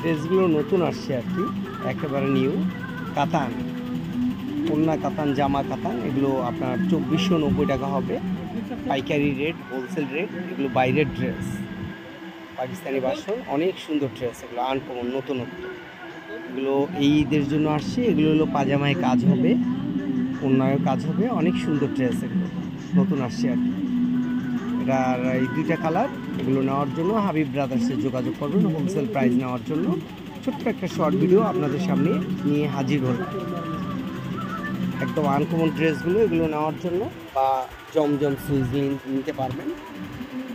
ড্রেসগুলো নতুন আসছে আর কি, একেবারে নিউ। কাতান, কন্যা কাতান, জামা কাতান, এগুলো আপনার 2490 টাকা হবে পাইকারি রেট, হোলসেল রেট। এগুলো বাইরের ড্রেস, পাকিস্তানি ভার্সন, অনেক সুন্দর ড্রেস, এগুলো আনকমন নতুনত্ব। এগুলো এই ঈদের জন্য আসছে। এগুলো হলো পাজামায় কাজ হবে, অন্যায় কাজ হবে, অনেক সুন্দর ড্রেস, এগুলো নতুন আসছে আর কি। এটার এই দুইটা কালার। এগুলো নেওয়ার জন্য হাবিব ব্রাদার্সে যোগাযোগ করবেন হোলসেল প্রাইস নেওয়ার জন্য। ছোট্ট একটা শর্ট ভিডিও আপনাদের সামনে নিয়ে হাজির হল। একদম আনকমন ড্রেসগুলো, এগুলো নেওয়ার জন্য, বা জমজম সুইচ নিতে পারবেন,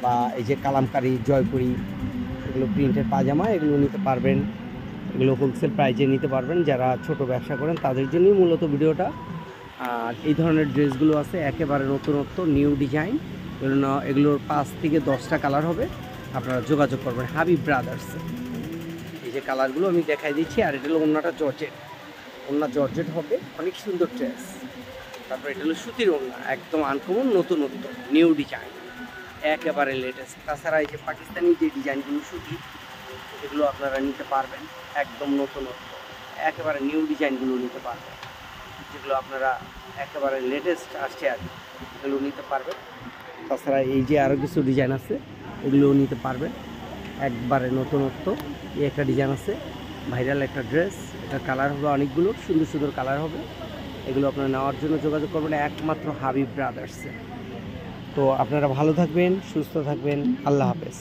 বা এই যে কালামকারি, জয়পুরি, এগুলো প্রিন্টের পাজামা, এগুলো নিতে পারবেন। এগুলো হোলসেল প্রাইজে নিতে পারবেন যারা ছোট ব্যবসা করেন তাদের জন্যই মূলত ভিডিওটা। আর এই ধরনের ড্রেসগুলো আছে একেবারে নতুনত্ব, নিউ ডিজাইন। এগুলোর 5 থেকে 10টা কালার হবে। আপনারা যোগাযোগ করবেন হাবিব ব্রাদার্সে। এই যে কালারগুলো আমি দেখাই দিচ্ছি। আর এটা হলো ওড়নাটা জর্জেট, ওড়না জর্জেট হবে, অনেক সুন্দর ড্রেস। তারপর এটা হলো সুতির ওড়না, একদম আনকমন নতুনত্ব, নিউ ডিজাইন, একেবারে লেটেস্ট। তাছাড়া এই যে পাকিস্তানি যে ডিজাইনগুলো সুতি, এগুলো আপনারা নিতে পারবেন, একদম নতুনত্ব, একেবারে নিউ ডিজাইনগুলো নিতে পারবেন, যেগুলো আপনারা একেবারে লেটেস্ট আসছে আর এগুলো নিতে পারবেন। তাছাড়া এই যে আরও কিছু ডিজাইন আছে, এগুলোও নিতে পারবেন, একবারে নতুনত্ব। এই একটা ডিজাইন আছে, ভাইরাল একটা ড্রেস, এটার কালার হবে অনেকগুলো, সুন্দর সুন্দর কালার হবে। এগুলো আপনারা নেওয়ার জন্য যোগাযোগ করবেন একমাত্র হাবিব ব্রাদার্সে। তো আপনারা ভালো থাকবেন, সুস্থ থাকবেন, আল্লাহ হাফেজ।